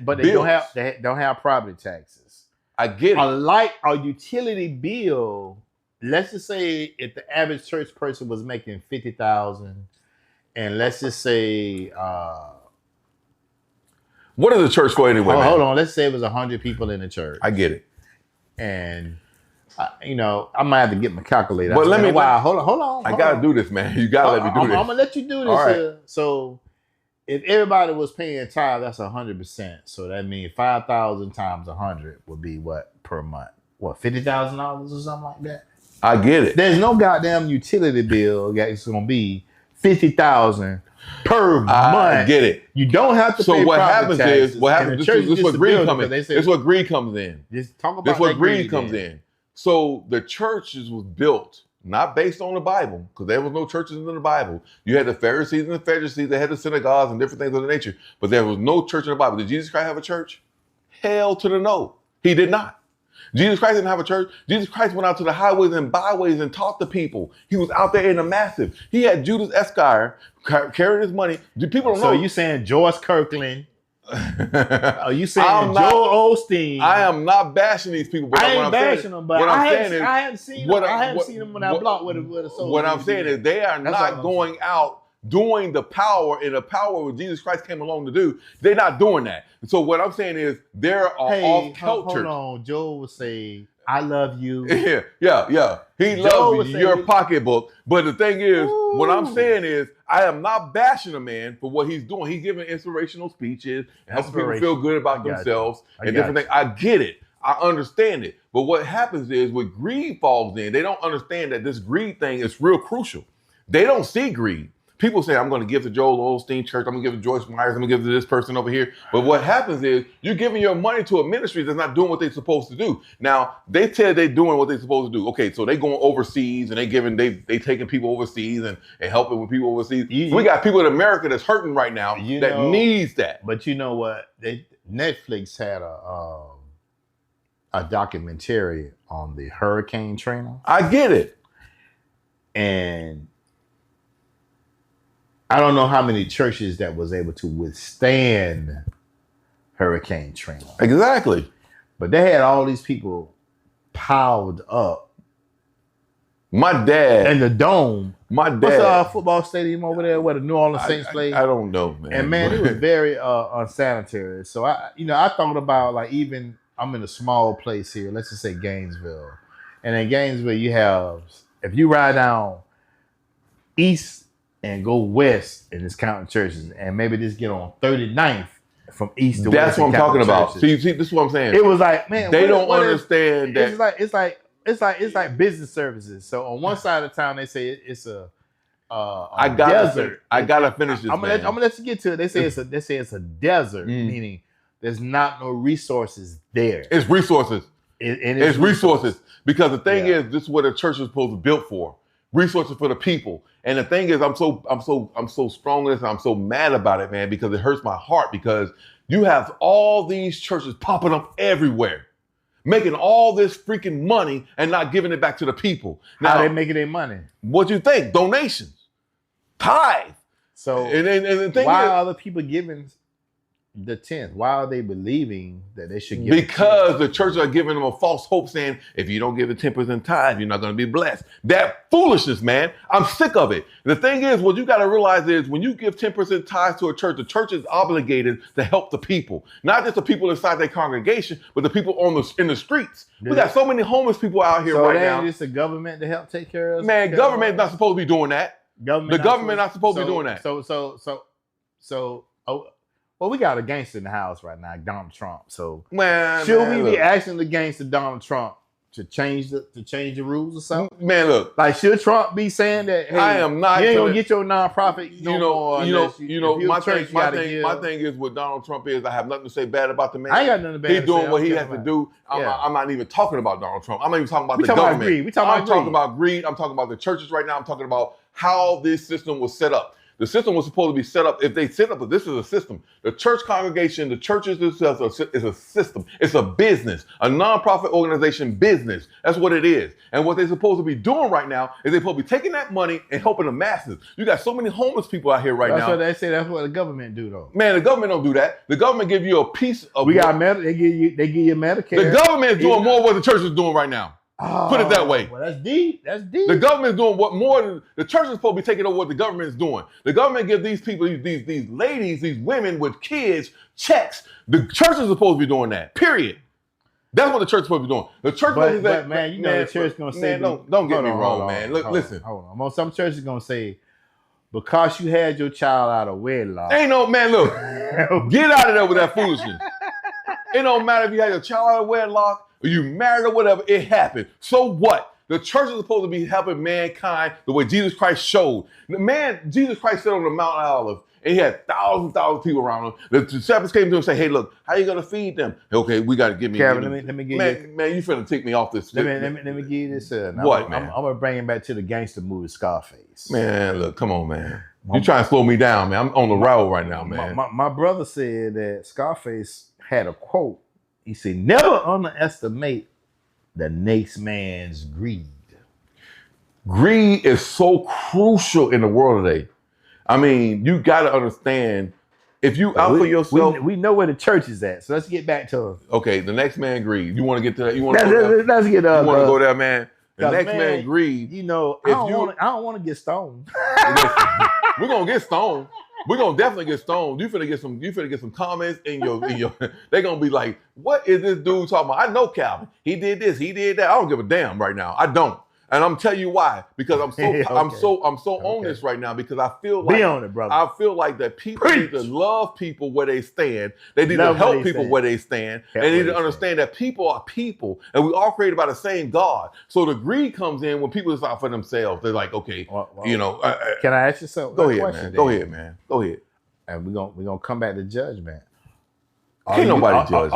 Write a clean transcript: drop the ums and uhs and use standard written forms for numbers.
but they bills. don't have property taxes. I get it. A utility bill. Let's just say if the average church person was making 50,000, and let's just say, what is the church for anyway? hold on. Let's say it was 100 people in the church. I get it. And I might have to get my calculator. But hold on. I gotta do this, man. You gotta let me do this. I'm gonna let you do this. Right. So, if everybody was paying tithe, that's 100%. So that means 5,000 times 100 would be what per month? What, $50,000 or something like that? I get it. There's no goddamn utility bill that's gonna be 50,000 per month. I get it. You don't have to. So pay what happens taxes, is this is what greed comes in. This is what greed comes in. Just talk about this is what greed comes in. So the churches was built not based on the Bible, because there was no churches in the Bible. You had the Pharisees and the Sadducees, they had the synagogues and different things of the nature, but there was no church in the Bible. Did Jesus Christ have a church? Hell to the no. He did not. Jesus Christ didn't have a church. Jesus Christ went out to the highways and byways and taught the people. He was out there in the massive. He had Judas Iscariot carrying his money. People don't know. So you saying George Kirkland? Are you saying Joel Osteen? I am not bashing these people. But I ain't bashing them, but I haven't seen them on that block with a soul. What I'm saying is they are not going out doing the power and the power what Jesus Christ came along to do. They're not doing that. So what I'm saying is there are off culture. Hold on, Joel would say, "I love you." Yeah. He loves your pocketbook. But the thing is, what I'm saying is, I am not bashing a man for what he's doing. He's giving inspirational speeches and helping people feel good about themselves and different things. I get it. I understand it. But what happens is when greed falls in, they don't understand that this greed thing is real crucial. They don't see greed. People say, I'm going to give to Joel Osteen Church. I'm going to give to Joyce Myers. I'm going to give to this person over here. But what happens is you're giving your money to a ministry that's not doing what they're supposed to do. Now, they tell they're doing what they're supposed to do. Okay, so they going overseas and they taking people overseas and helping with people overseas. We got people in America that's hurting right now that needs that. But you know what? Netflix had a documentary on the Hurricane Katrina. I get it. And I don't know how many churches that was able to withstand Hurricane Katrina. Exactly. But they had all these people piled up. My dad. In the dome. My dad. What's the football stadium over there where the New Orleans Saints play? I don't know, man. And man, it was very unsanitary. So I thought about even I'm in a small place here. Let's just say Gainesville. And in Gainesville, you have, if you ride down east and go west in this counting churches, and maybe just get on 39th from east to west. That's what I'm talking about. See, this is what I'm saying. It was like, man, they don't understand that. It's like business services. So on one side of town, they say it's a desert. I gotta finish this. I'm gonna let you get to it. They say it's a desert, meaning there's not no resources there. It's resources. It's resources. Because the thing is, this is what a church is supposed to be built for. Resources for the people. And the thing is, I'm so strong in this, and I'm so mad about it, man, because it hurts my heart, because you have all these churches popping up everywhere, making all this freaking money and not giving it back to the people. Now, how they making their money? What you think? Donations, tithe. So and the thing why is, are other people giving the 10th? Why are they believing that they should give? Because the churches are giving them a false hope, saying if you don't give the 10% tithe, you're not going to be blessed. That foolishness, man. I'm sick of it. The thing is, what you got to realize is when you give 10% tithe to a church, the church is obligated to help the people, not just the people inside their congregation, but the people in the streets. We got so many homeless people out here right now. So it's the government to help take care of us. Man, government's not supposed to be doing that. The government not supposed to be doing that. Well, we got a gangster in the house right now, Donald Trump. So should we be asking the gangster Donald Trump to change the rules or something? Man, look. Like, should Trump be saying that, hey, I am not, you ain't gonna get your nonprofit my thing is with Donald Trump is I have nothing to say bad about the man. I ain't got nothing bad to say. He's doing what he has to do. I'm not even talking about Donald Trump. I'm not even talking about the government. I'm talking about greed. I'm talking about the churches right now. I'm talking about how this system was set up. The system was supposed to be set up. If they set up, this is a system. The church congregation, the churches themselves is a system. It's a business, a nonprofit organization business. That's what it is. And what they're supposed to be doing right now is they're supposed to be taking that money and helping the masses. You got so many homeless people out here right now. That's what they say. That's what the government do, though. Man, the government don't do that. The government give you a piece of. They give you Medicare. The government is doing more what the church is doing right now. Oh, put it that way. Well, that's deep. That's deep. The government is doing what more than the church is supposed to be taking over what the government is doing. The government gives these people, these ladies, these women with kids checks. The church is supposed to be doing that. Period. That's what the church is supposed to be doing. The church, but man, you know the church is gonna say, man, don't get me wrong, man. Look, listen. Hold on. Some churches gonna say, because you had your child out of wedlock. Ain't no man. Look, get out of there with that foolishness. It don't matter if you had your child out of wedlock. Or you married or whatever, it happened. So what? The church is supposed to be helping mankind the way Jesus Christ showed. Jesus Christ sat on the Mount Olive, and he had thousands of people around him. The disciples came to him and said, hey, look, how you going to feed them? Okay, we got to give me... Kevin, let me give you... Man, you finna take me off this... Let me give you this... What, man? I'm going to bring it back to the gangster movie, Scarface. Man, look, come on, man. You trying to slow me down, man. I'm on the road right now, man. My brother said that Scarface had a quote. He said, never underestimate the next man's greed. Greed is so crucial in the world today. I mean, you got to understand, if you out for yourself... We know where the church is at, so let's get back to... Okay, the next man greed. You want to get to that? You want to let's get up. You want to go there, man? The next man greed. You know, I don't want to get stoned. We're going to get stoned. We're gonna definitely get stoned. You finna get some comments in your they're gonna be like, what is this dude talking about? I know Calvin. He did this, he did that. I don't give a damn right now. I don't. And I'm telling you why. Because I'm so on this right now because I feel like be on it, brother. I feel like that people need to love people where they stand. They need to help people where they stand. They need to understand that people are people and we all created by the same God. So the greed comes in when people decide for themselves. They're like, okay, you know. Can I ask you something? Go ahead, man. Go ahead, man. Go ahead. And we're gonna come back to judgment. Can't nobody judge.